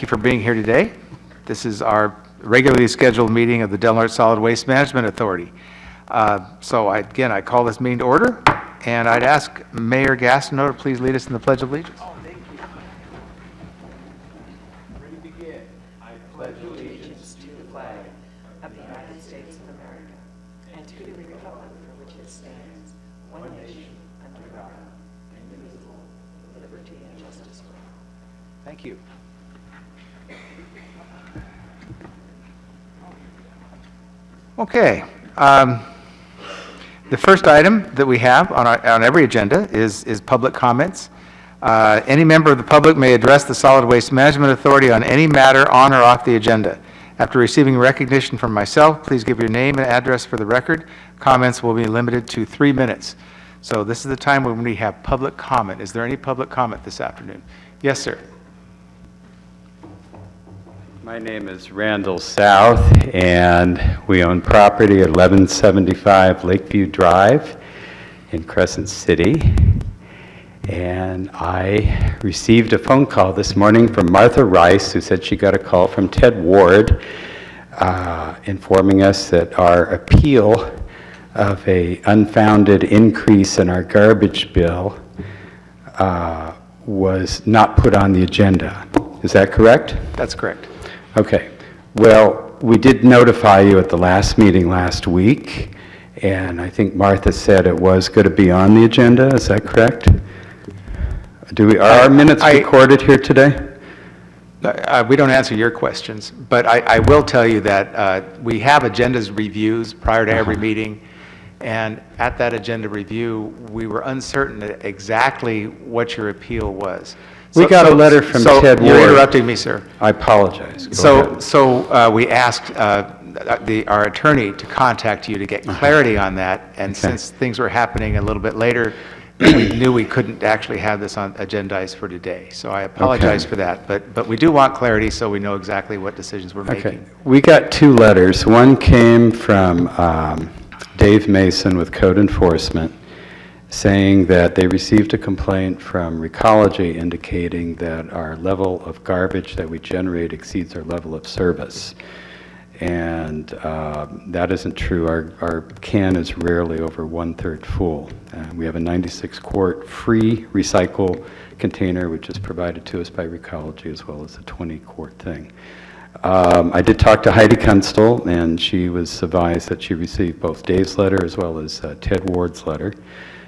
you for being here today. This is our regularly scheduled meeting of the Del Norte Solid Waste Management Authority. Again, I call this meeting to order, and I'd ask Mayor Gastineau to please lead us in the Pledge of Allegiance. Oh, thank you. Ready to begin. I pledge allegiance to the flag of the United States of America and to the republic for which it stands, one nation, under God, indivisible, with liberty and justice for all. Thank you. Okay. The first item that we have on every agenda is public comments. Any member of the public may address the Solid Waste Management Authority on any matter on or off the agenda. After receiving recognition from myself, please give your name and address for the record. Comments will be limited to 3 minutes. So this is the time when we have public comment. Is there any public comment this afternoon? Yes, sir. My name is Randall South, and we own property at 1175 Lakeview Drive in Crescent City. And I received a phone call this morning from Martha Rice, who said she got a call from Ted Ward informing us that our appeal of an unfounded increase in our garbage bill was not put on the agenda. Is that correct? That's correct. Okay. Well, we did notify you at the last meeting last week, and I think Martha said it was going to be on the agenda. Is that correct? Are our minutes recorded here today? We don't answer your questions, but I will tell you that we have agendas reviews prior to every meeting, and at that agenda review, we were uncertain exactly what your appeal was. We got a letter from Ted Ward. You're interrupting me, sir. I apologize. So we asked our attorney to contact you to get clarity on that, and since things were happening a little bit later, we knew we couldn't actually have this on agendized for today. So I apologize for that, but we do want clarity so we know exactly what decisions we're making. We got 2 letters. One came from Dave Mason with Code Enforcement, saying that they received a complaint from Recology indicating that our level of garbage that we generate exceeds our level of service. And that isn't true. Our can is rarely over 1/3 full. We have a 96-quart free recycle container, which is provided to us by Recology, as well as a 20-quart thing. I did talk to Heidi Kunstl, and she was advised that she received both Dave's letter as well as Ted Ward's letter.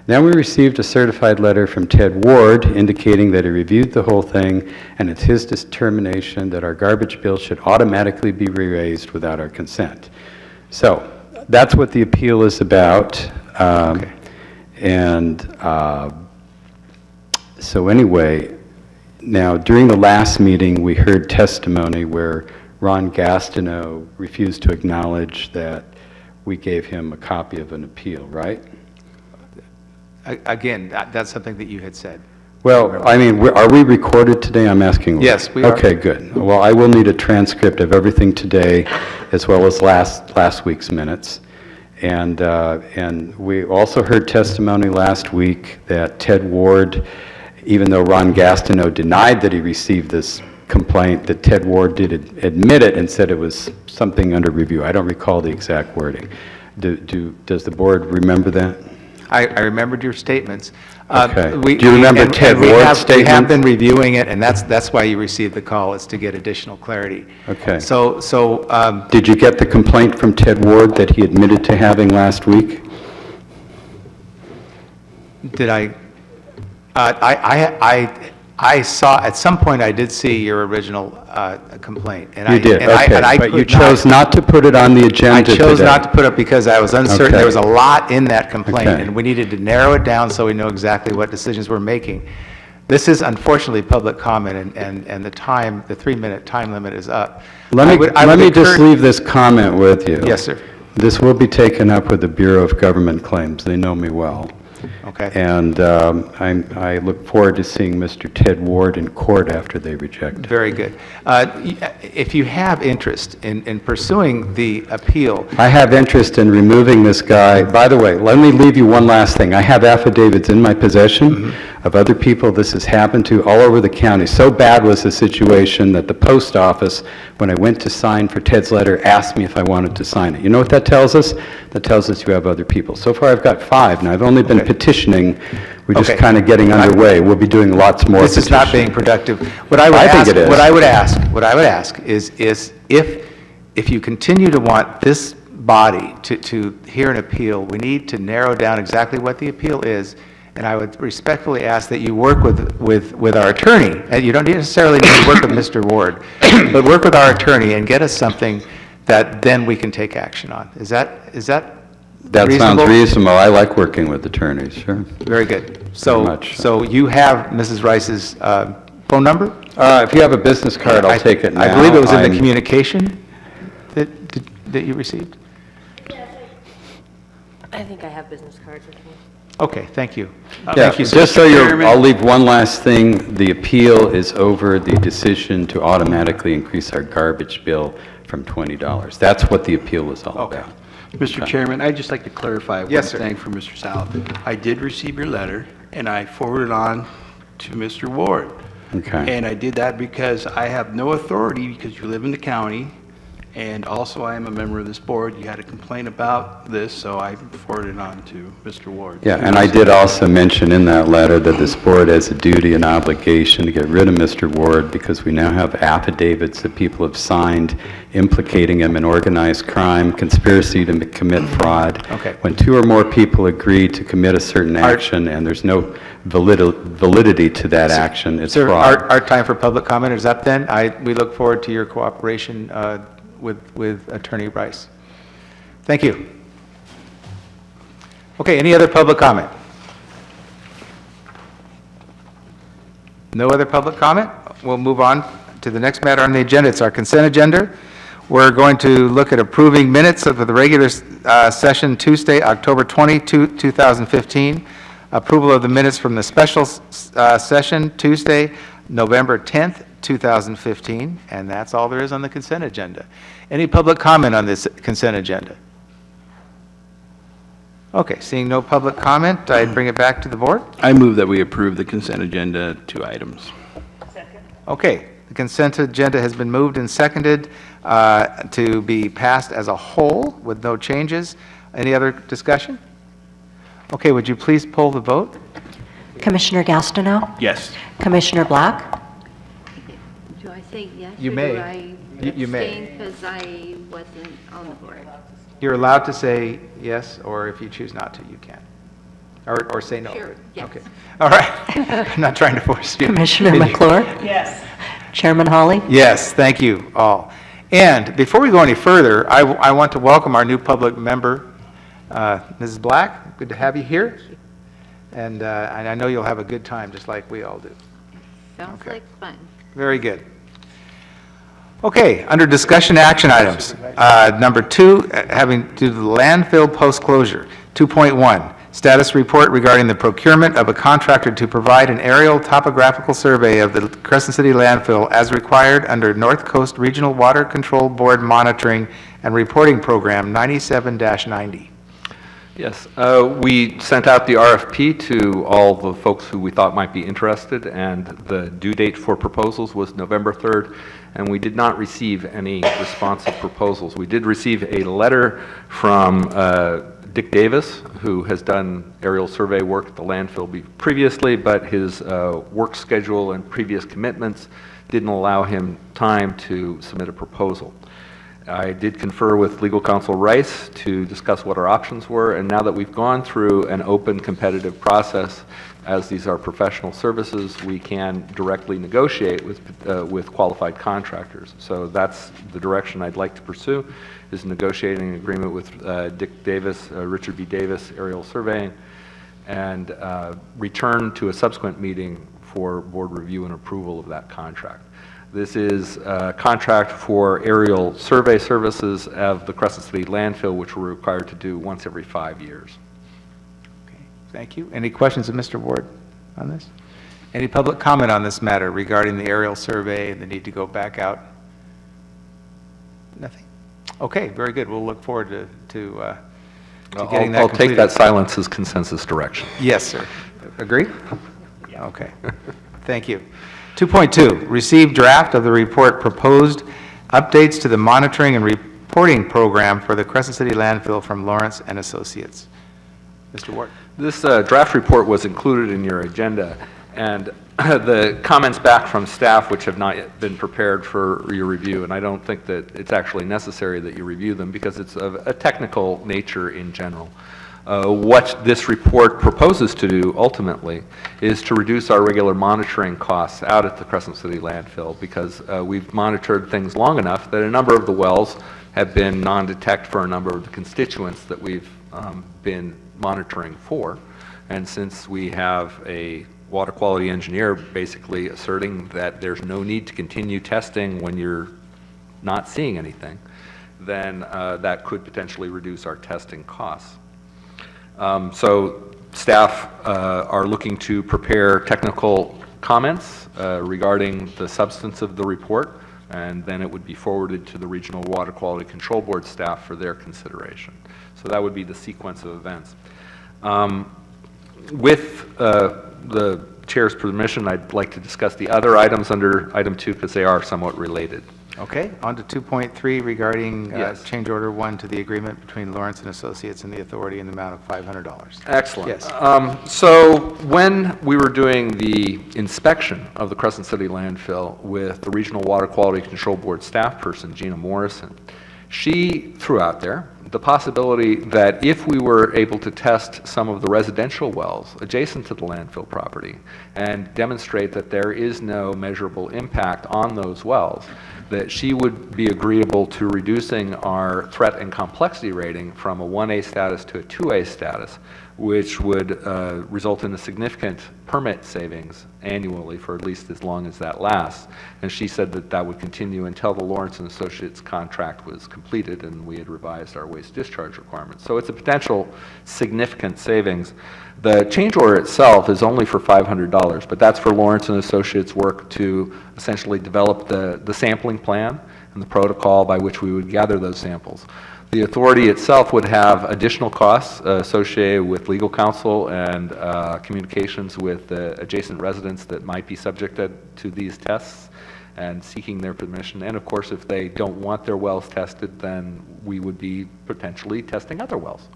Then we received a certified letter from Ted Ward indicating that he reviewed the whole thing, and it's his determination that our garbage bill should automatically be raised without our consent. So that's what the appeal is about. So anyway, now during the last meeting, we heard testimony where Ron Gastineau refused to acknowledge that we gave him a copy of an appeal, right? Again, that's something that you had said. Well, I mean, are we recorded today? I'm asking. Yes, we are. Okay, good. Well, I will need a transcript of everything today, as well as last week's minutes. And we also heard testimony last week that Ted Ward, even though Ron Gastineau denied that he received this complaint, that Ted Ward did admit it and said it was something under review. I don't recall the exact wording. Does the board remember that? I remembered your statements. Okay. Do you remember Ted Ward's statement? We have been reviewing it, and that's why you received the call, is to get additional clarity. Okay. So did you get the complaint from Ted Ward that he admitted to having last week? did I saw, at some point I did see your original complaint. You did, okay, but you chose not to put it on the agenda today. I chose not to put it because I was uncertain. Okay. There was a lot in that complaint, Okay. and we needed to narrow it down so we know exactly what decisions we're making. This is unfortunately public comment, and the 3-minute time limit is up. Let me just leave this comment with you. Yes, sir. This will be taken up with the Bureau of Government Claims. They know me well. Okay. And I look forward to seeing Mr. Ted Ward in court after they reject it. Very good. If you have interest in pursuing the appeal, I have interest in removing this guy. By the way, let me leave you one last thing. I have affidavits in my possession of other people this has happened to all over the county. So bad was the situation that the post office, when I went to sign for Ted's letter, asked me if I wanted to sign it. You know what that tells us? That tells us you have other people. So far, I've got 5, and I've only been petitioning. We're just Okay. kind of getting underway. We'll be doing lots more this is not being productive. What I would I think ask, it is. what I would ask is if you continue to want this body to hear an appeal, we need to narrow down exactly what the appeal is, and I would respectfully ask that you work with our attorney, and you don't necessarily need to work with Mr. Ward, but work with our attorney and get us something that then we can take action on. Is that That sounds reasonable? reasonable. I like working with attorneys, sure. Very good. So, much. so you have Mrs. Rice's phone number? If you have a business card, I'll take it now. I believe it was in the I'm- communication that you received? I think I have business cards with me. Okay, thank you. Yeah, Thank you, sir. just so you're, I'll leave one last thing. The appeal is over the decision to automatically increase our garbage bill from $20. That's what the appeal is all Okay. about. Mr. Chairman, I'd just like to clarify one Yes, sir. thing for Mr. Sal. I did receive your letter, and I forwarded on to Mr. Ward. Okay. And I did that because I have no authority, because you live in the county, and also I am a member of this board. You had a complaint about this, so I forwarded it on to Mr. Ward. Yeah, and I did also mention in that letter that this board has a duty and obligation to get rid of Mr. Ward because we now have affidavits that people have signed implicating him in organized crime, conspiracy to commit fraud. Okay. When 2 or more people agree to commit a certain action and there's no validity to that action, it's Sir, fraud. our time for public comment is up then. We look forward to your cooperation with Attorney Rice. Thank you. Okay, any other public comment? No other public comment? We'll move on to the next matter on the agenda. It's our consent agenda. We're going to look at approving minutes of the regular session Tuesday, October 20, 2015. Approval of the minutes from the special session Tuesday, November 10th, 2015, and that's all there is on the consent agenda. Any public comment on this consent agenda? Okay, seeing no public comment, I'd bring it back to the board. I move that we approve the consent agenda, 2 items. Okay, the consent agenda has been moved and seconded to be passed as a whole with no changes. Any other discussion? Okay, would you please poll the vote? Commissioner Gastineau? Yes. Commissioner Black? Do I say yes? You or may. do I You may. abstain because I wasn't on the board? You're allowed to say yes, or if you choose not to, you can. Or say no. Sure, yes. Okay, all right. I'm not trying to force you. Commissioner McClure? Yes. Chairman Hawley? Yes, thank you all. And before we go any further, I want to welcome our new public member, Mrs. Black. Good to have you here. And I know you'll have a good time, just like we all do. Sounds Okay. like fun. Very good. Okay, under discussion action items, number 2, having to do the landfill post-closure. 2.1, status report regarding the procurement of a contractor to provide an aerial topographical survey of the Crescent City landfill as required under North Coast Regional Water Control Board Monitoring and Reporting Program 97-90. Yes, we sent out the RFP to all the folks who we thought might be interested, and the due date for proposals was November 3rd, and we did not receive any responsive proposals. We did receive a letter from Dick Davis, who has done aerial survey work at the landfill previously, but his work schedule and previous commitments didn't allow him time to submit a proposal. I did confer with legal counsel Rice to discuss what our options were, and now that we've gone through an open competitive process, as these are professional services, we can directly negotiate with qualified contractors. So that's the direction I'd like to pursue, is negotiating an agreement with Dick Davis, Richard B. Davis Aerial Surveying, and return to a subsequent meeting for board review and approval of that contract. This is a contract for aerial survey services of the Crescent City landfill, which we're required to do once every 5 years. Okay. Thank you. Any questions of Mr. Ward on this? Any public comment on this matter regarding the aerial survey and the need to go back out? Nothing? Okay, very good. We'll look forward to getting that I'll completed. take that silence as consensus direction. Yes, sir. Agree? Okay. Thank you. 2.2, receive draft of the report proposed updates to the monitoring and reporting program for the Crescent City landfill from Lawrence and Associates. Mr. Ward. This draft report was included in your agenda, and the comments back from staff, which have not yet been prepared for your review, and I don't think that it's actually necessary that you review them because it's of a technical nature in general. What this report proposes to do ultimately is to reduce our regular monitoring costs out at the Crescent City landfill because we've monitored things long enough that a number of the wells have been non-detect for a number of the constituents that we've been monitoring for. And since we have a water quality engineer basically asserting that there's no need to continue testing when you're not seeing anything, then that could potentially reduce our testing costs. So staff are looking to prepare technical comments regarding the substance of the report, and then it would be forwarded to the Regional Water Quality Control Board staff for their consideration. So that would be the sequence of events. With the chair's permission, I'd like to discuss the other items under item 2 because they are somewhat related. Okay, on to 2.3 regarding Yes. change order 1 to the agreement between Lawrence and Associates and the authority in the amount of $500. Excellent. Yes. So when we were doing the inspection of the Crescent City landfill with the Regional Water Quality Control Board staff person, Gina Morrison, she threw out there the possibility that if we were able to test some of the residential wells adjacent to the landfill property and demonstrate that there is no measurable impact on those wells, that she would be agreeable to reducing our threat and complexity rating from a 1A status to a 2A status, which would result in a significant permit savings annually for at least as long as that lasts. And she said that that would continue until the Lawrence and Associates contract was completed and we had revised our waste discharge requirements. So it's a potential significant savings. The change order itself is only for $500, but that's for Lawrence and Associates work to essentially develop the sampling plan and the protocol by which we would gather those samples. The authority itself would have additional costs associated with legal counsel and communications with adjacent residents that might be subjected to these tests and seeking their permission. And of course, if they don't want their wells tested, then we would be potentially testing other wells.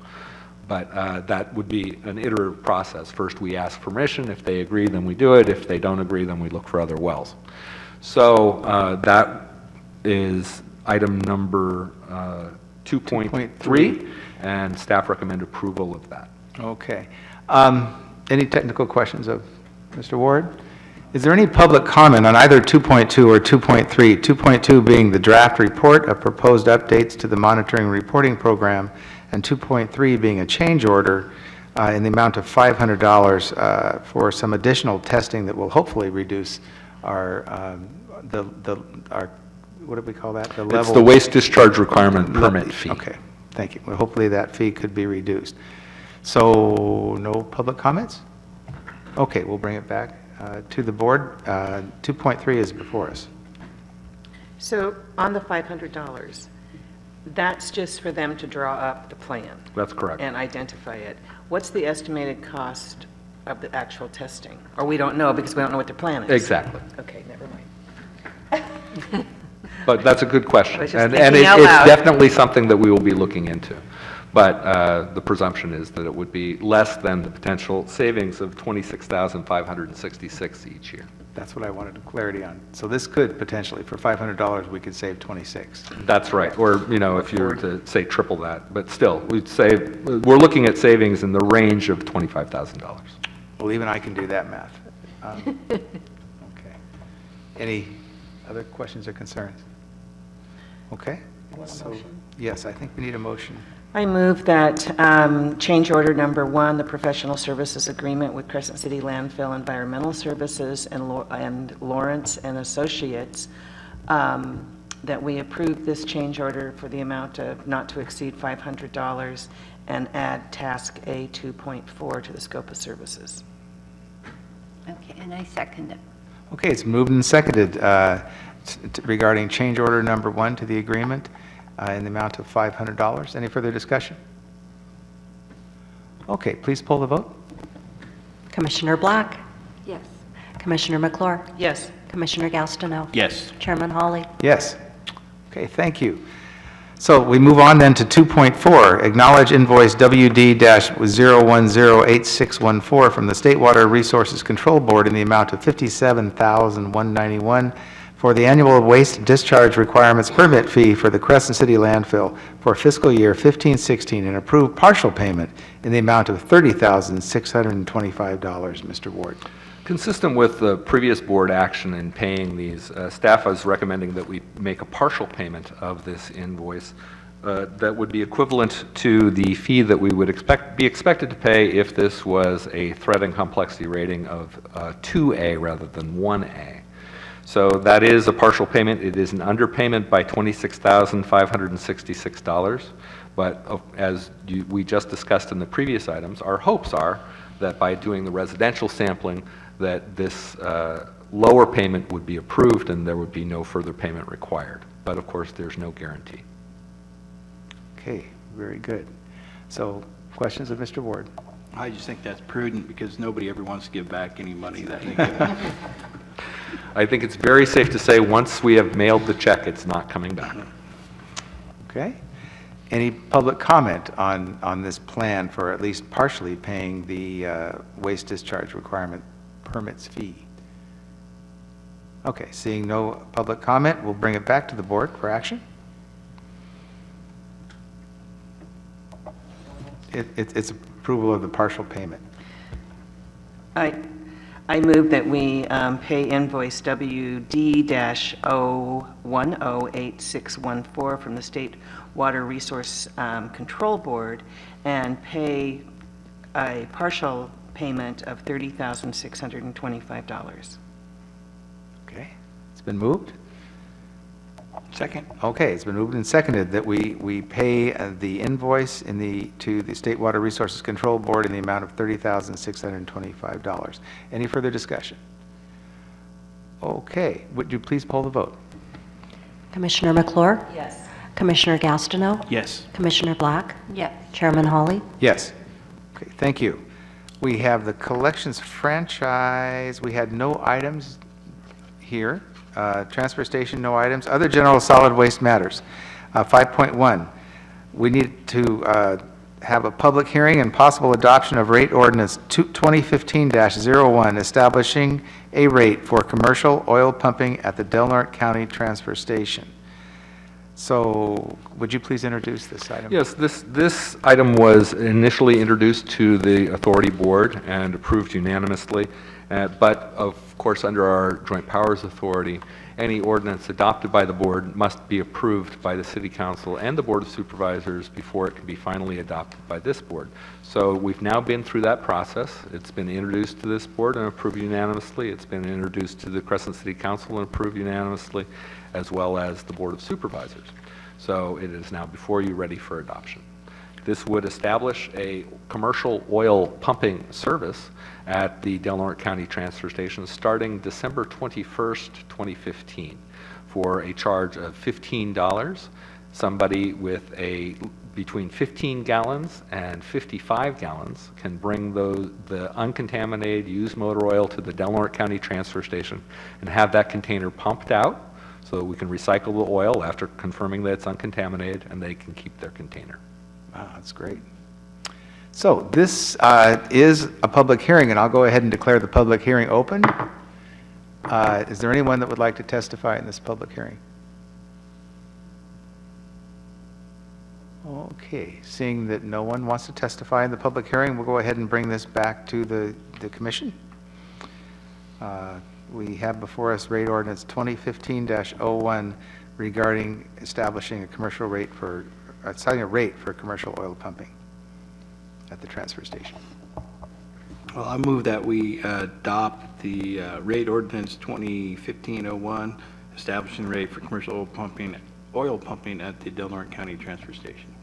But that would be an iterative process. First, we ask permission. If they agree, then we do it. If they don't agree, then we look for other wells. So that is item number 2.3, and staff recommend approval of that. Okay. Any technical questions of Mr. Ward? Is there any public comment on either 2.2 or 2.3? 2.2 being the draft report of proposed updates to the monitoring and reporting program, and 2.3 being a change order in the amount of $500 for some additional testing that will hopefully reduce our, our, what do we call that? The level. It's the waste discharge requirement permit fee. Okay, thank you. Well, hopefully that fee could be reduced. So, no public comments? Okay, we'll bring it back to the board. 2.3 is before us. So on the $500, that's just for them to draw up the plan That's correct. and identify it. What's the estimated cost of the actual testing? Or we don't know because we don't know what their plan is? Exactly. Okay, never mind. But that's a good question. I was just And thinking out it's loud. definitely something that we will be looking into. But the presumption is that it would be less than the potential savings of $26,566 each year. That's what I wanted clarity on. So this could potentially, for $500, we could save 26. That's right. Or, you know, if you were to say triple that, but still, we'd save, we're looking at savings in the range of $25,000. Well, even I can do that math. Okay. Any other questions or concerns? Okay. So, yes, I think we need a motion. I move that change order number 1, the professional services agreement with Crescent City Landfill Environmental Services and Lawrence and Associates that we approve this change order for the amount of not to exceed $500 and add task A 2.4 to the scope of services. Okay, and I second it. Okay, it's moved and seconded regarding change order number 1 to the agreement in the amount of $500. Any further discussion? Okay, please poll the vote. Commissioner Black, Yes. Commissioner McClure, Yes. Commissioner Gastineau, Yes. Chairman Hawley. Yes. Okay, thank you. So we move on then to 2.4, acknowledge invoice WD-0108614 from the State Water Resources Control Board in the amount of $57,191 for the annual waste discharge requirements permit fee for the Crescent City landfill for fiscal year 15-16 and approve partial payment in the amount of $30,625. Mr. Ward. Consistent with the previous board action in paying these, staff is recommending that we make a partial payment of this invoice that would be equivalent to the fee that we would be expected to pay if this was a threat and complexity rating of 2A rather than 1A. So that is a partial payment. It is an underpayment by $26,566. But as we just discussed in the previous items, our hopes are that by doing the residential sampling, that this lower payment would be approved and there would be no further payment required. But of course, there's no guarantee. Okay, very good. So questions of Mr. Ward? I just think that's prudent because nobody ever wants to give back any money that they give. I think it's very safe to say once we have mailed the check, it's not coming back. Okay. Any public comment on this plan for at least partially paying the waste discharge requirement permits fee? Okay, seeing no public comment, we'll bring it back to the board for action. It's approval of the partial payment. I move that we pay invoice WD-0108614 from the State Water Resource Control Board and pay a partial payment of $30,625. Okay, it's been moved? Second? Okay, it's been moved and seconded that we pay the invoice to the State Water Resources Control Board in the amount of $30,625. Any further discussion? Okay, would you please poll the vote? Commissioner McClure, Yes. Commissioner Gastineau, Yes. Commissioner Black, Yes. Chairman Hawley. Yes. Okay, thank you. We have the collections franchise. We had no items here. Transfer station, no items. Other general solid waste matters. 5.1, we need to have a public hearing and possible adoption of rate ordinance 2015-01, establishing a rate for commercial oil pumping at the Del Norte County Transfer Station. So would you please introduce this item? Yes, this item was initially introduced to the authority board and approved unanimously, but of course, under our joint powers authority, any ordinance adopted by the board must be approved by the city council and the board of supervisors before it can be finally adopted by this board. So we've now been through that process. It's been introduced to this board and approved unanimously. It's been introduced to the Crescent City Council and approved unanimously, as well as the board of supervisors. So it is now before you, ready for adoption. This would establish a commercial oil pumping service at the Del Norte County Transfer Station starting December 21st, 2015 for a charge of $15. Somebody with between 15 gallons and 55 gallons can bring the uncontaminated used motor oil to the Del Norte County Transfer Station and have that container pumped out so that we can recycle the oil after confirming that it's uncontaminated and they can keep their container. Wow, that's great. So this is a public hearing, and I'll go ahead and declare the public hearing open. Is there anyone that would like to testify in this public hearing? Okay, seeing that no one wants to testify in the public hearing, we'll go ahead and bring this back to the commission. We have before us rate ordinance 2015-01 regarding establishing a commercial rate for setting a rate for commercial oil pumping at the transfer station. Well, I move that we adopt the rate ordinance 2015-01, establishing rate for commercial oil pumping at the Del Norte County Transfer Station.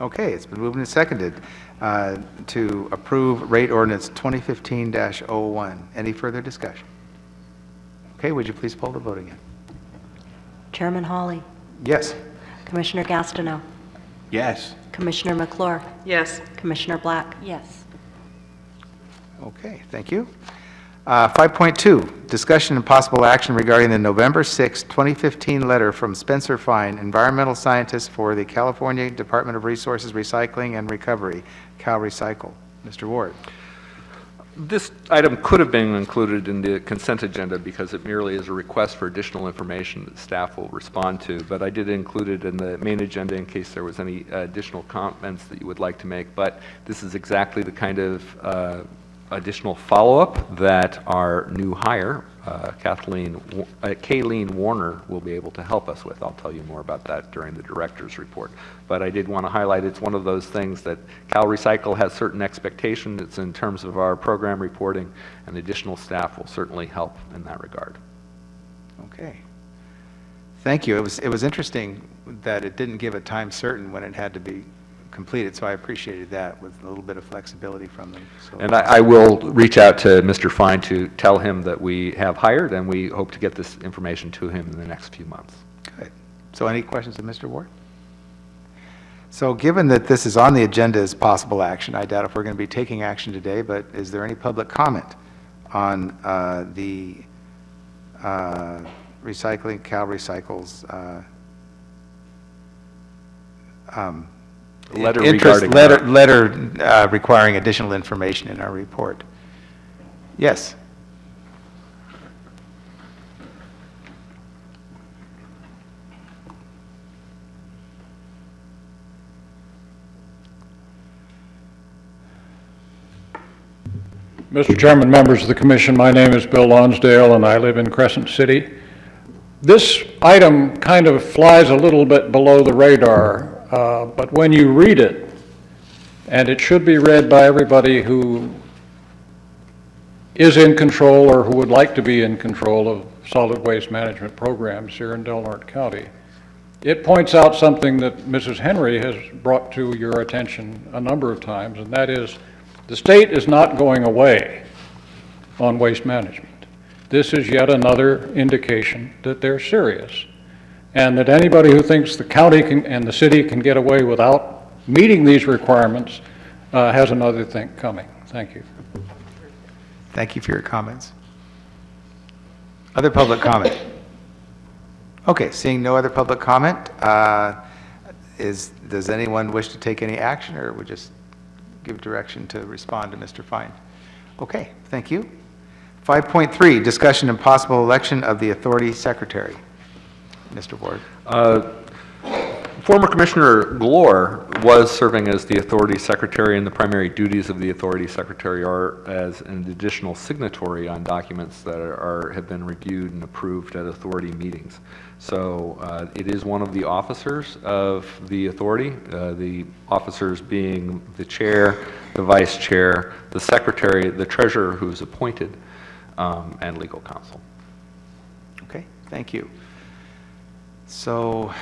Okay, it's been moved and seconded to approve rate ordinance 2015-01. Any further discussion? Okay, would you please poll the vote again? Chairman Hawley, Yes. Commissioner Gastineau, Yes. Commissioner McClure, Yes. Commissioner Black. Yes. Okay, thank you. 5.2, discussion and possible action regarding the November 6, 2015 letter from Spencer Fine, environmental scientist for the California Department of Resources Recycling and Recovery, CalRecycle. Mr. Ward. This item could have been included in the consent agenda because it merely is a request for additional information that staff will respond to, but I did include it in the main agenda in case there was any additional comments that you would like to make. But this is exactly the kind of additional follow-up that our new hire, Kayleen Warner, will be able to help us with. I'll tell you more about that during the director's report. But I did want to highlight it's one of those things that CalRecycle has certain expectations. It's in terms of our program reporting, and additional staff will certainly help in that regard. Okay. Thank you. It was interesting that it didn't give a time certain when it had to be completed, so I appreciated that with a little bit of flexibility from them. So- And I will reach out to Mr. Fine to tell him that we have hired, and we hope to get this information to him in the next few months. Good. So any questions of Mr. Ward? So given that this is on the agenda as possible action, I doubt if we're going to be taking action today, but is there any public comment on the recycling, CalRecycle's Letter interest, regarding letter requiring additional information in our report? Yes. Mr. Chairman, members of the commission, my name is Bill Lonsdale, and I live in Crescent City. This item kind of flies a little bit below the radar, but when you read it, and it should be read by everybody who is in control or who would like to be in control of solid waste management programs here in Del Norte County, it points out something that Mrs. Henry has brought to your attention a number of times, and that is the state is not going away on waste management. This is yet another indication that they're serious, and that anybody who thinks the county and the city can get away without meeting these requirements has another thing coming. Thank you. Thank you for your comments. Other public comment? Okay, seeing no other public comment, does anyone wish to take any action, or would just give direction to respond to Mr. Fine? Okay, thank you. 5.3, discussion and possible election of the authority secretary. Mr. Ward. Former Commissioner Glore was serving as the authority secretary, and the primary duties of the authority secretary are as an additional signatory on documents that have been reviewed and approved at authority meetings. So it is one of the officers of the authority, the officers being the chair, the vice chair, the secretary, the treasurer who's appointed, and legal counsel. Okay, thank you. So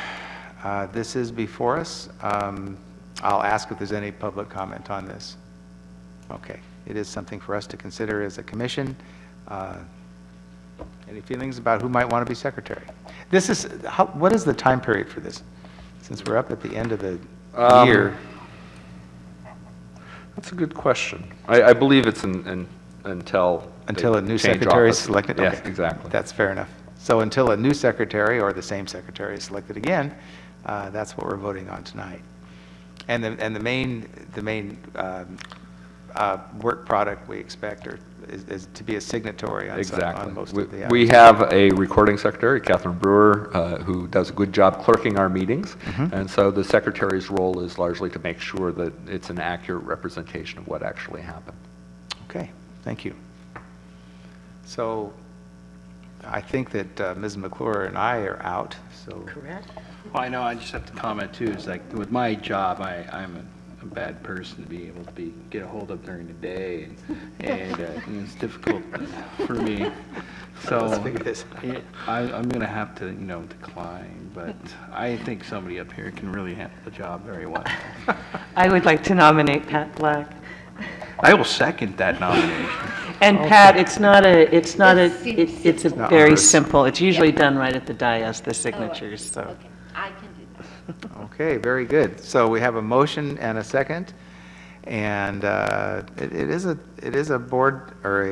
this is before us. I'll ask if there's any public comment on this. Okay, it is something for us to consider as a commission. Any feelings about who might want to be secretary? This is, what is the time period for this? Since we're up at the end of the year. That's a good question. I believe it's until Until a they new change secretary is office. selected? Yes, Okay. exactly. That's fair enough. So until a new secretary or the same secretary is selected again, that's what we're voting on tonight. And the main work product we expect is to be a signatory on most Exactly. of the. We have a recording secretary, Catherine Brewer, who does a good job clerking our meetings. And so the secretary's role is largely to make sure that it's an accurate representation of what actually happened. Okay, thank you. So I think that Ms. McClure and I are out, so. Correct? Well, I know, I just have to comment too, it's like with my job, I'm a bad person to be able to get a hold of during the day, and it's difficult for me. So Let's figure this out. I'm going to have to, decline, but I think somebody up here can really handle the job very well. I would like to nominate Pat Black. I will second that nomination. And Pat, it's a Not very onerous. simple, it's usually done right at the dais, the signatures, so. Okay, I can do that. Okay, very good. So we have a motion and a second, and it is a board or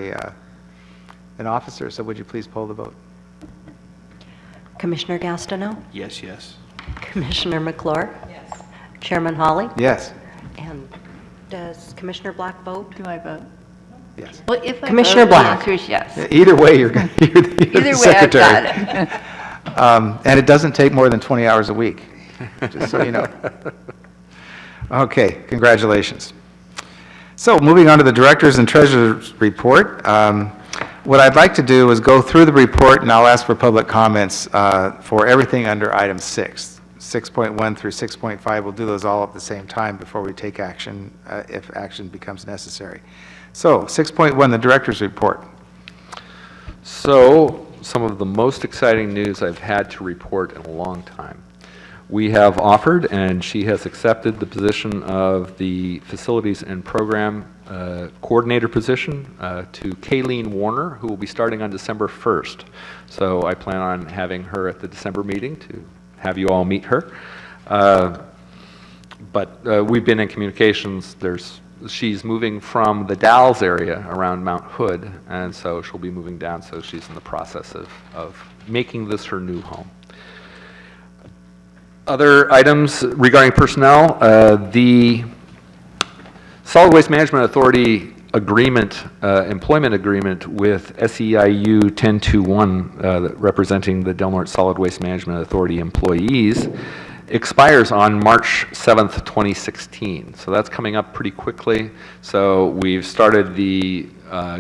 an officer, so would you please poll the vote? Commissioner Gastineau? Yes, yes. Commissioner McClure? Yes. Chairman Hawley? Yes. And does Commissioner Black vote? Do I vote? Yes. Well, if I Commissioner vote, Black. the answer is yes. Either way, you're the Either way, I've secretary. got it. And it doesn't take more than 20 hours a week, just so you know. Okay, congratulations. So moving on to the directors and treasurers report. What I'd like to do is go through the report, and I'll ask for public comments for everything under item 6. 6.1 through 6.5, we'll do those all at the same time before we take action, if action becomes necessary. So 6.1, the director's report. So, some of the most exciting news I've had to report in a long time. We have offered, and she has accepted the position of the Facilities and Program Coordinator position to Kayleen Warner, who will be starting on December 1st. So I plan on having her at the December meeting to have you all meet her. But we've been in communications. She's moving from the Dalles area around Mount Hood, and so she'll be moving down, so she's in the process of making this her new home. Other items regarding personnel, the Solid Waste Management Authority agreement, employment agreement with SEIU 1021, representing the Del Norte Solid Waste Management Authority employees, expires on March 7th, 2016. So that's coming up pretty quickly. So we've started the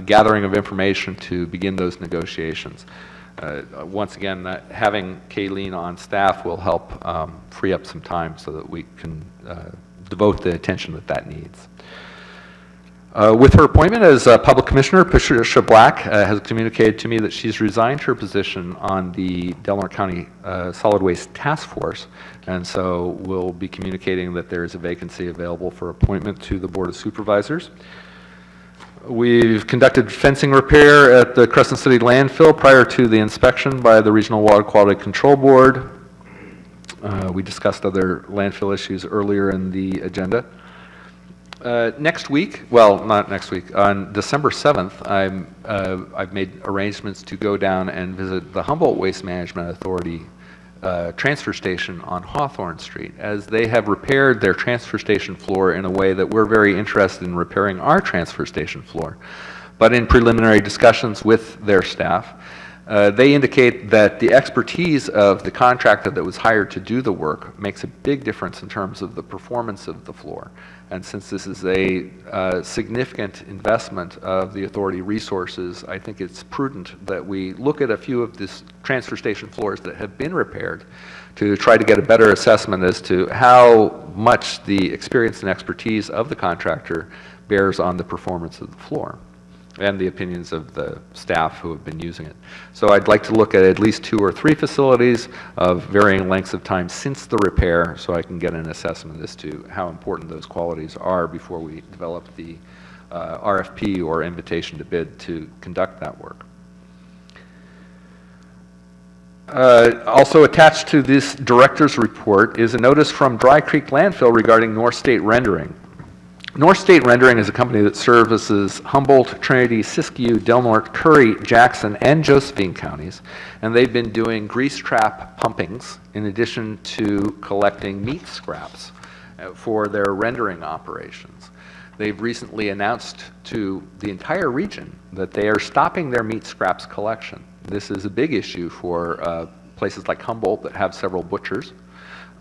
gathering of information to begin those negotiations. Once again, having Kayleen on staff will help free up some time so that we can devote the attention that needs. With her appointment as Public Commissioner, Patricia Black has communicated to me that she's resigned her position on the Del Norte County Solid Waste Task Force, and so we'll be communicating that there is a vacancy available for appointment to the Board of Supervisors. We've conducted fencing repair at the Crescent City landfill prior to the inspection by the Regional Water Quality Control Board. We discussed other landfill issues earlier in the agenda. Next week, well, not next week, on December 7th, I've made arrangements to go down and visit the Humboldt Waste Management Authority transfer station on Hawthorne Street, as they have repaired their transfer station floor in a way that we're very interested in repairing our transfer station floor. But in preliminary discussions with their staff, they indicate that the expertise of the contractor that was hired to do the work makes a big difference in terms of the performance of the floor. And since this is a significant investment of the authority resources, I think it's prudent that we look at a few of these transfer station floors that have been repaired to try to get a better assessment as to how much the experience and expertise of the contractor bears on the performance of the floor and the opinions of the staff who have been using it. So I'd like to look at least 2 or 3 facilities of varying lengths of time since the repair, so I can get an assessment as to how important those qualities are before we develop the RFP or invitation to bid to conduct that work. Also attached to this director's report is a notice from Dry Creek Landfill regarding North State Rendering. North State Rendering is a company that services Humboldt, Trinity, Siskiyou, Del Norte, Curry, Jackson, and Josephine counties, and they've been doing grease trap pumpings in addition to collecting meat scraps for their rendering operations. They've recently announced to the entire region that they are stopping their meat scraps collection. This is a big issue for places like Humboldt that have several butchers,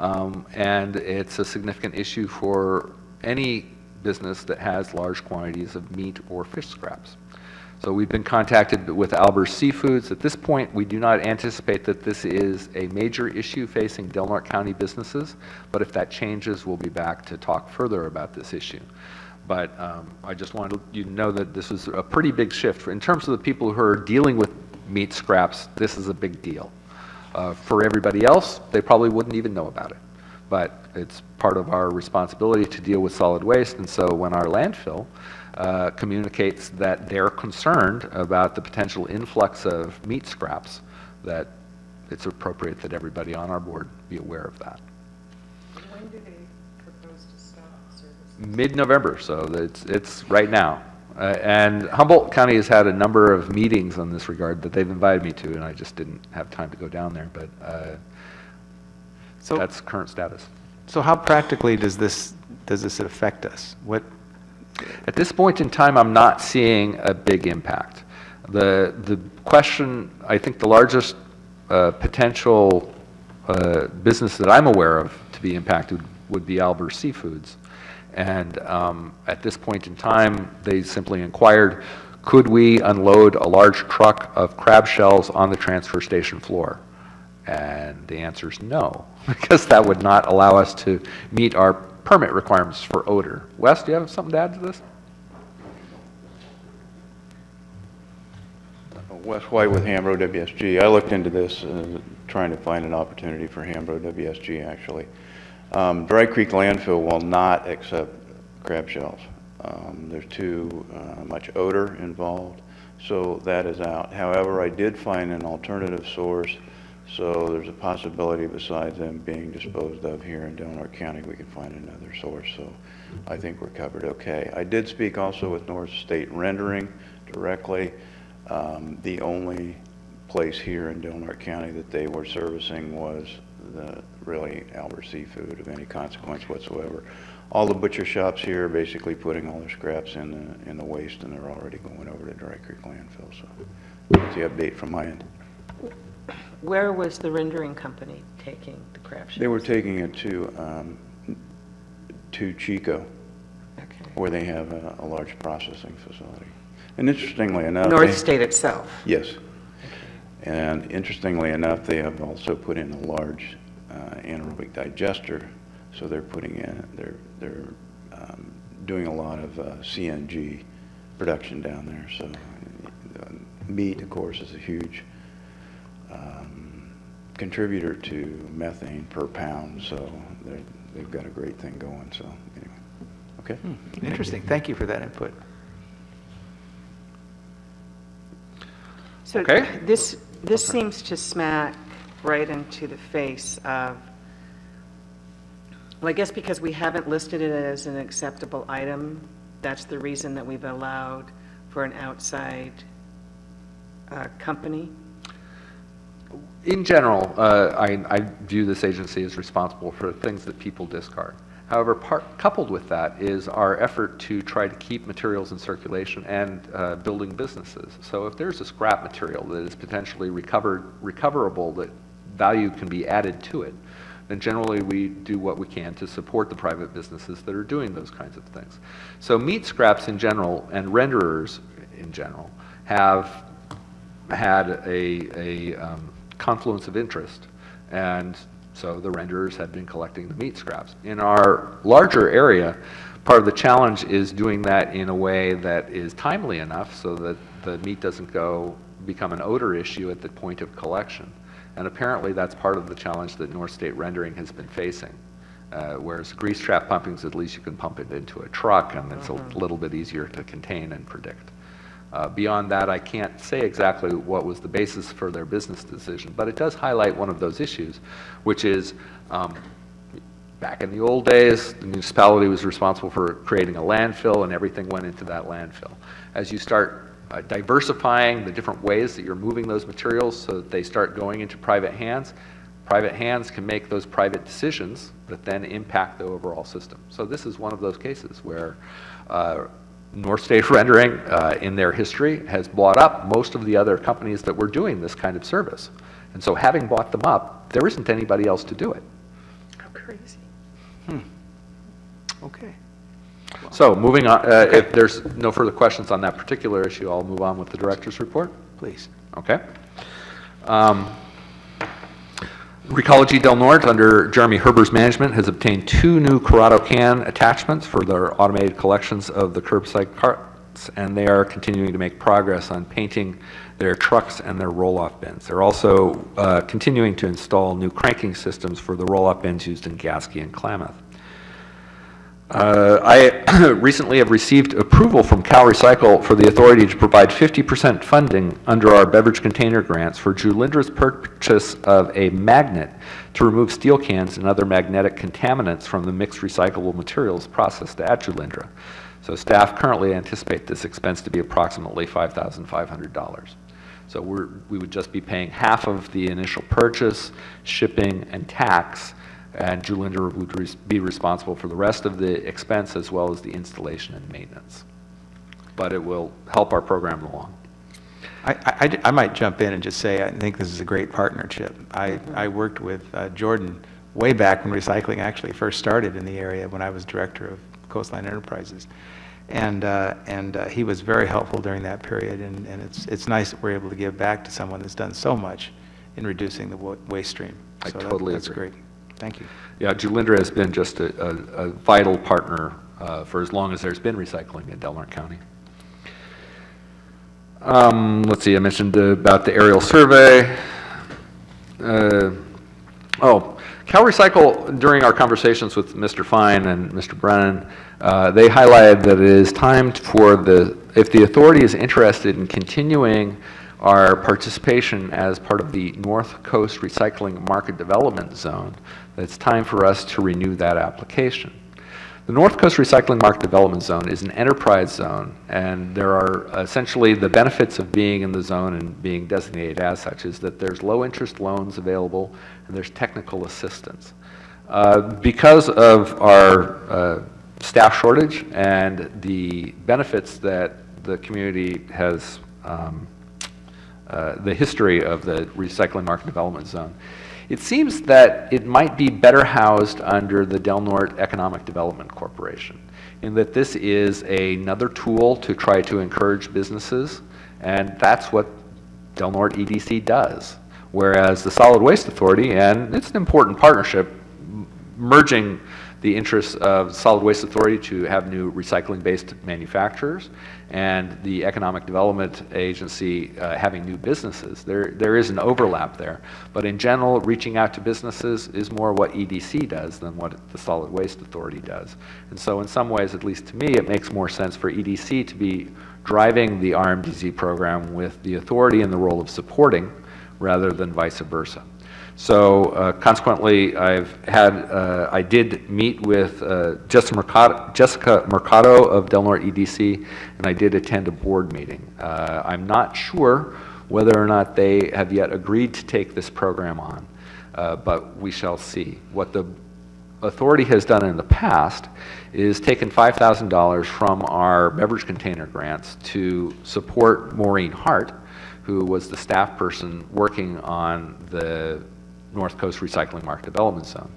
and it's a significant issue for any business that has large quantities of meat or fish scraps. So we've been contacted with Alber's Seafoods. At this point, we do not anticipate that this is a major issue facing Del Norte County businesses, but if that changes, we'll be back to talk further about this issue. But I just wanted you to know that this was a pretty big shift. In terms of the people who are dealing with meat scraps, this is a big deal. For everybody else, they probably wouldn't even know about it. But it's part of our responsibility to deal with solid waste, and so when our landfill communicates that they're concerned about the potential influx of meat scraps, that it's appropriate that everybody on our board be aware of that. When do they propose to stop service? Mid-November, so it's right now. And Humboldt County has had a number of meetings on this regard that they've invited me to, and I just didn't have time to go down there, but So, that's current status. so how practically does this affect us? What, At this point in time, I'm not seeing a big impact. The question, I think the largest potential business that I'm aware of to be impacted would be Alber's Seafoods. And at this point in time, they simply inquired, could we unload a large truck of crab shells on the transfer station floor? And the answer is no, because that would not allow us to meet our permit requirements for odor. Wes, do you have something to add to this? Wes White with Hambro WSG. I looked into this, trying to find an opportunity for Hambro WSG, actually. Dry Creek Landfill will not accept crab shells. There's too much odor involved, so that is out. However, I did find an alternative source, so there's a possibility besides them being disposed of here in Del Norte County, we can find another source, so I think we're covered okay. I did speak also with North State Rendering directly. The only place here in Del Norte County that they were servicing was really Alber's Seafood of any consequence whatsoever. All the butcher shops here are basically putting all their scraps in the waste, and they're already going over to Dry Creek Landfill, so that's the update from my end. Where was the rendering company taking the crab shells? They were taking it to Chico, Okay. where they have a large processing facility. And interestingly enough... North State itself? Yes. And interestingly enough, they have also put in a large anaerobic digester, so they're putting in, they're doing a lot of CNG production down there. So meat, of course, is a huge contributor to methane per pound, so they've got a great thing going, so anyway. Okay? interesting, thank you for that input. So Okay. this seems to smack right into the face of, well, I guess because we haven't listed it as an acceptable item, that's the reason that we've allowed for an outside company? In general, I view this agency as responsible for things that people discard. However, coupled with that is our effort to try to keep materials in circulation and building businesses. So if there's a scrap material that is potentially recoverable, that value can be added to it, then generally we do what we can to support the private businesses that are doing those kinds of things. So meat scraps in general and renderers in general have had a confluence of interest, and so the renderers have been collecting the meat scraps. In our larger area, part of the challenge is doing that in a way that is timely enough so that the meat doesn't become an odor issue at the point of collection. And apparently that's part of the challenge that North State Rendering has been facing. Whereas grease trap pumpings, at least you can pump it into a truck, and it's a little bit easier to contain and predict. Beyond that, I can't say exactly what was the basis for their business decision, but it does highlight one of those issues, which is back in the old days, the municipality was responsible for creating a landfill, and everything went into that landfill. As you start diversifying the different ways that you're moving those materials so that they start going into private hands can make those private decisions that then impact the overall system. So this is one of those cases where North State Rendering, in their history, has bought up most of the other companies that were doing this kind of service. And so having bought them up, there isn't anybody else to do it. How crazy. Okay. So moving on, if there's no further questions on that particular issue, I'll move on with the director's report. Please. Okay. Recology Del Norte, under Jeremy Herber's management, has obtained 2 new Corrado can attachments for their automated collections of the curbside carts, and they are continuing to make progress on painting their trucks and their roll-off bins. They're also continuing to install new cranking systems for the roll-off bins used in Gasky and Klamath. I recently have received approval from Cal Recycle for the authority to provide 50% funding under our beverage container grants for Julindra's purchase of a magnet to remove steel cans and other magnetic contaminants from the mixed recyclable materials processed at Julindra. So staff currently anticipate this expense to be approximately $5,500. So we would just be paying half of the initial purchase, shipping, and tax, and Julindra would be responsible for the rest of the expense as well as the installation and maintenance. But it will help our program along. I might jump in and just say I think this is a great partnership. I worked with Jordan way back when recycling actually first started in the area when I was director of Coastline Enterprises. And he was very helpful during that period, and it's nice that we're able to give back to someone that's done so much in reducing the waste stream. I So totally that's agree. great. Thank you. Yeah, Julindra has been just a vital partner for as long as there's been recycling in Del Norte County. Let's see, I mentioned about the aerial survey. Cal Recycle, during our conversations with Mr. Fine and Mr. Brennan, they highlighted that it is time for if the authority is interested in continuing our participation as part of the North Coast Recycling Market Development Zone, that it's time for us to renew that application. The North Coast Recycling Market Development Zone is an enterprise zone, and there are essentially the benefits of being in the zone and being designated as such is that there's low interest loans available and there's technical assistance. Because of our staff shortage and the benefits that the community has, the history of the Recycling Market Development Zone, it seems that it might be better housed under the Del Norte Economic Development Corporation, in that this is another tool to try to encourage businesses, and that's what Del Norte EDC does. Whereas the Solid Waste Authority, and it's an important partnership, merging the interests of Solid Waste Authority to have new recycling-based manufacturers and the Economic Development Agency having new businesses. There is an overlap there. But in general, reaching out to businesses is more what EDC does than what the Solid Waste Authority does. And so in some ways, at least to me, it makes more sense for EDC to be driving the RMDZ program with the authority in the role of supporting rather than vice versa. So consequently, I did meet with Jessica Mercado of Del Norte EDC, and I did attend a board meeting. I'm not sure whether or not they have yet agreed to take this program on, but we shall see. What the authority has done in the past is taken $5,000 from our beverage container grants to support Maureen Hart, who was the staff person working on the North Coast Recycling Market Development Zone.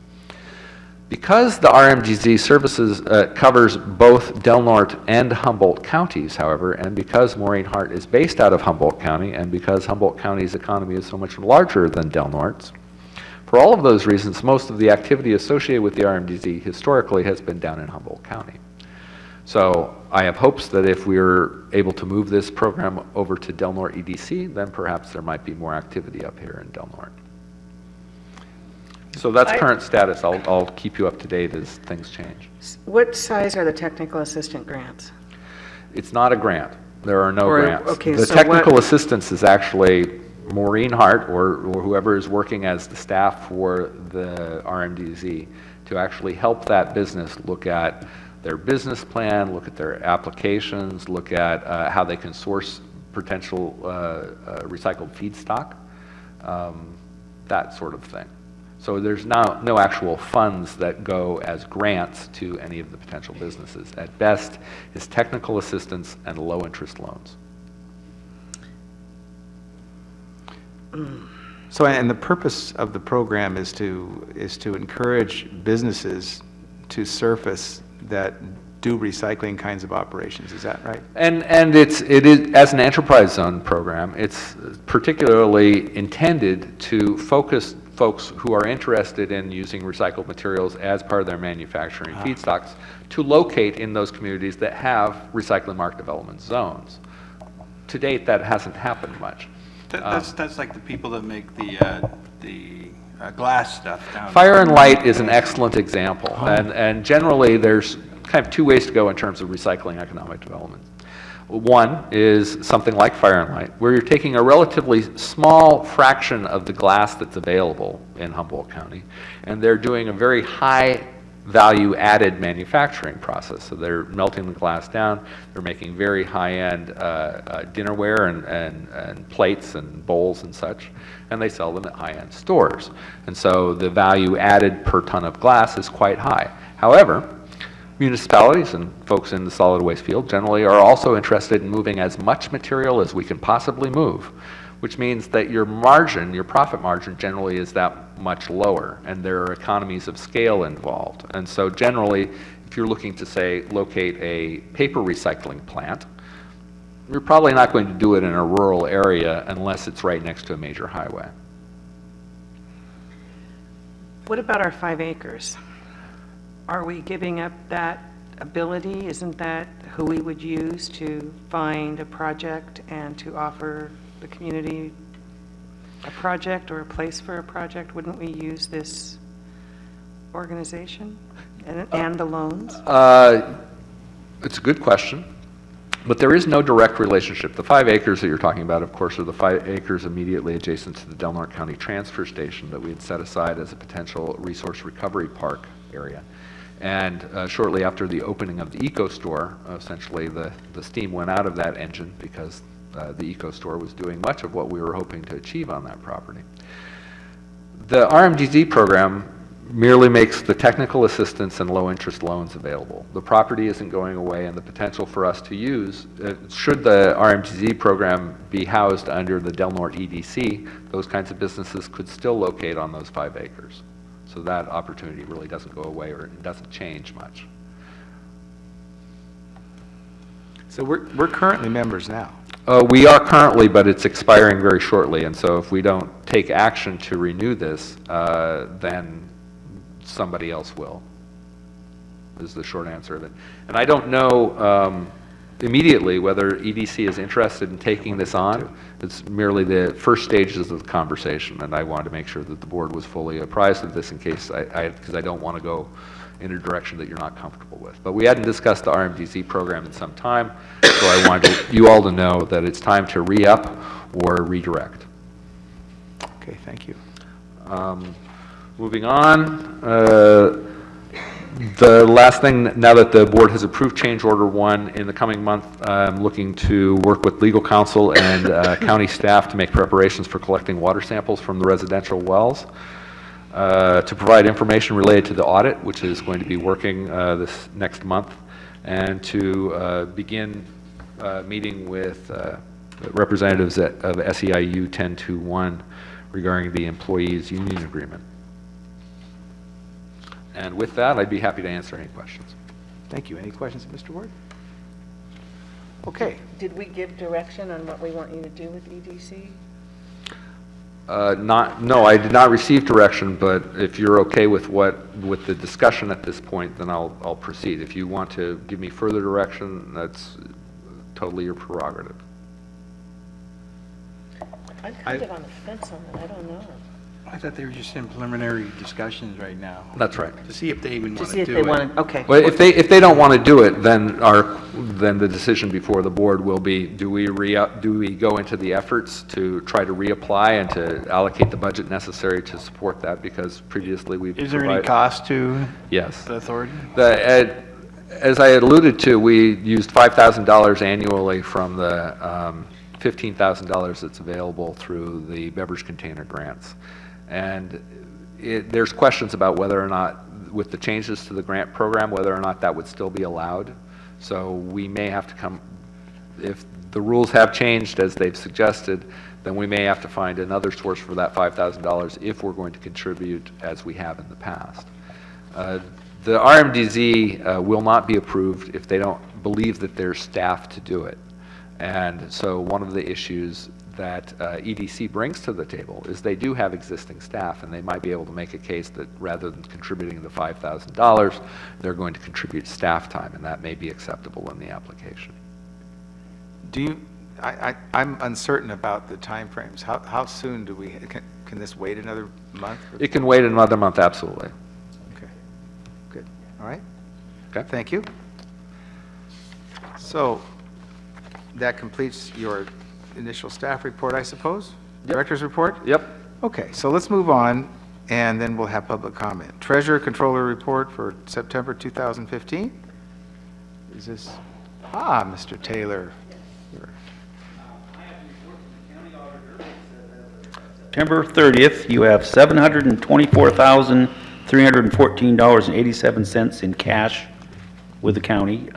Because the RMDZ services covers both Del Norte and Humboldt counties, however, and because Maureen Hart is based out of Humboldt County, and because Humboldt County's economy is so much larger than Del Norte's, for all of those reasons, most of the activity associated with the RMDZ historically has been down in Humboldt County. So I have hopes that if we're able to move this program over to Del Norte EDC, then perhaps there might be more activity up here in Del Norte. So that's current status. I'll keep you up to date as things change. What size are the technical assistant grants? It's not a grant. There are no grants. Okay, the so technical what- assistance is actually Maureen Hart or whoever is working as the staff for the RMDZ to actually help that business look at their business plan, look at their applications, look at how they can source potential recycled feedstock, that sort of thing. So there's no actual funds that go as grants to any of the potential businesses. At best, it's technical assistance and low-interest loans. So, and the purpose of the program is to encourage businesses to surface that do recycling kinds of operations, is that right? And it is, as an enterprise zone program, it's particularly intended to focus folks who are interested in using recycled materials as part of their manufacturing feedstocks to locate in those communities that have recycling market development zones. To date, that hasn't happened much. That's like the people that make the glass stuff down. Fire and Light is an excellent example, and generally there's kind of two ways to go in terms of recycling economic development. One is something like Fire and Light, where you're taking a relatively small fraction of the glass that's available in Humboldt County, and they're doing a very high value added manufacturing process. So they're melting the glass down, they're making very high-end dinnerware and plates and bowls and such, and they sell them at high-end stores. And so the value added per ton of glass is quite high. However, municipalities and folks in the solid waste field generally are also interested in moving as much material as we can possibly move, which means that your margin, your profit margin generally is that much lower, and there are economies of scale involved. And so generally, if you're looking to, say, locate a paper recycling plant, you're probably not going to do it in a rural area unless it's right next to a major highway. What about our 5 acres? Are we giving up that ability? Isn't that who we would use to find a project and to offer the community a project or a place for a project? Wouldn't we use this organization and the loans? It's a good question, but there is no direct relationship. The 5 acres that you're talking about, of course, are the 5 acres immediately adjacent to the Del Norte County Transfer Station that we had set aside as a potential resource recovery park area. And shortly after the opening of the Eco Store, essentially the steam went out of that engine because the Eco Store was doing much of what we were hoping to achieve on that property. The RMDZ program merely makes the technical assistance and low-interest loans available. The property isn't going away, and the potential for us to use, should the RMDZ program be housed under the Del Norte EDC, those kinds of businesses could still locate on those 5 acres. So that opportunity really doesn't go away, or it doesn't change much. So we're currently members now. We are currently, but it's expiring very shortly, and so if we don't take action to renew this, then somebody else will, is the short answer of it. And I don't know immediately whether EDC is interested in taking this on. It's merely the first stages of the conversation, and I wanted to make sure that the board was fully apprised of this in case because I don't want to go in a direction that you're not comfortable with. But we hadn't discussed the RMDZ program in some time, so I wanted you all to know that it's time to re-up or redirect. Okay, thank you. Moving on, the last thing, now that the board has approved change order 1, in the coming month, I'm looking to work with legal counsel and county staff to make preparations for collecting water samples from the residential wells, to provide information related to the audit, which is going to be working this next month, and to begin meeting with representatives of SEIU 1021 regarding the employees' union agreement. And with that, I'd be happy to answer any questions. Thank you. Any questions of Mr. Ward? Okay. Did we give direction on what we want you to do with EDC? No, I did not receive direction, but if you're okay with the discussion at this point, then I'll proceed. If you want to give me further direction, that's totally your prerogative. I'm kind of on the fence on that, I don't know. I thought they were just in preliminary discussions right now. That's right. To see if they even To want see to if do they it. want to, okay. Well, if they don't want to do it, then the decision before the board will be, do we go into the efforts to try to reapply and to allocate the budget necessary to support that, because previously we've Is there any provided- cost to Yes. the authority? As I had alluded to, we used $5,000 annually from the $15,000 that's available through the beverage container grants. And there's questions about whether or not, with the changes to the grant program, whether or not that would still be allowed. So we may have to come, if the rules have changed as they've suggested, then we may have to find another source for that $5,000 if we're going to contribute as we have in the past. The RMDZ will not be approved if they don't believe that there's staff to do it. And so one of the issues that EDC brings to the table is they do have existing staff, and they might be able to make a case that rather than contributing the $5,000, they're going to contribute staff time, and that may be acceptable in the application. Do you, I'm uncertain about the timeframes. How soon do we, can this wait another month? It can wait another month, absolutely. Okay, good, all right. Okay. Thank you. So that completes your initial staff report, I suppose? Director's report? Yep. Okay, so let's move on, and then we'll have public comment. Treasurer Controller report for September 2015? Is this, Mr. Taylor. September 30th, you have $724,314.87 in cash with the county.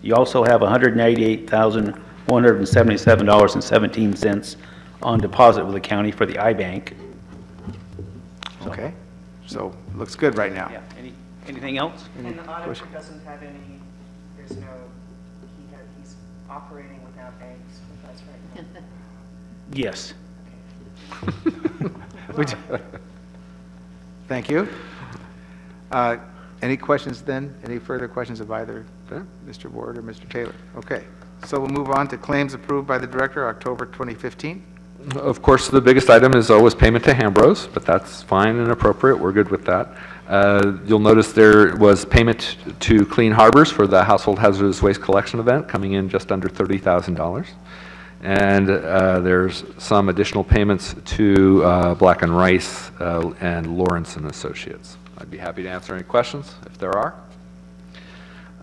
You also have $188,177.17 on deposit with the county for the iBank. Okay, so looks good right now. Yeah, anything else? And the auditor doesn't have any, there's no, he's operating without banks with us right now. Yes. Thank you. Any questions then? Any further questions of either Mr. Ward or Mr. Taylor? Okay, so we'll move on to claims approved by the director, October 2015. Of course, the biggest item is always payment to Hambros, but that's fine and appropriate. We're good with that. You'll notice there was payment to Clean Harbors for the household hazardous waste collection event, coming in just under $30,000. And there's some additional payments to Black and Rice and Lawrence and Associates. I'd be happy to answer any questions if there are.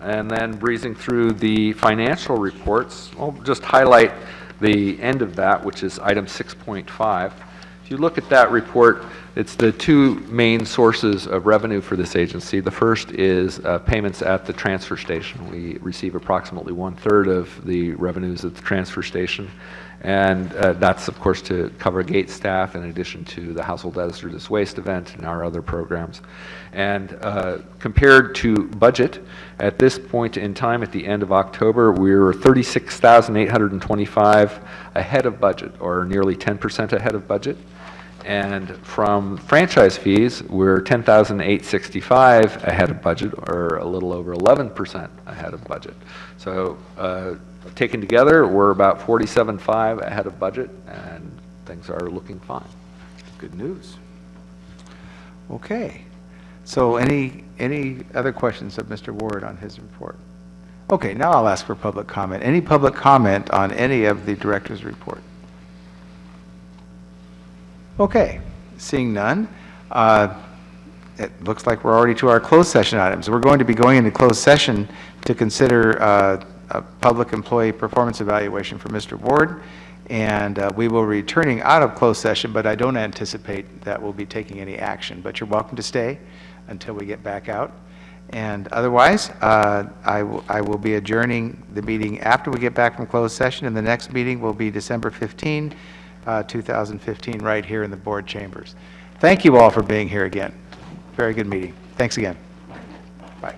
And then breezing through the financial reports, I'll just highlight the end of that, which is item 6.5. If you look at that report, it's the two main sources of revenue for this agency. The first is payments at the transfer station. We receive approximately 1/3 of the revenues at the transfer station. And that's, of course, to cover gate staff in addition to the household hazardous waste event and our other programs. And compared to budget, at this point in time, at the end of October, we were $36,825 ahead of budget, or nearly 10% ahead of budget. And from franchise fees, we're $10,865 ahead of budget, or a little over 11% ahead of budget. So taken together, we're about $47,500 ahead of budget, and things are looking fine. Good news. Okay, so any other questions of Mr. Ward on his report? Okay, now I'll ask for public comment. Any public comment on any of the director's report? Okay, seeing none, it looks like we're already to our closed session items. We're going to be going into closed session to consider a public employee performance evaluation for Mr. Ward, and we will be returning out of closed session, but I don't anticipate that we'll be taking any action. But you're welcome to stay until we get back out. And otherwise, I will be adjourning the meeting after we get back from closed session, and the next meeting will be December 15, 2015, right here in the board chambers. Thank you all for being here again. Very good meeting. Thanks again. Bye.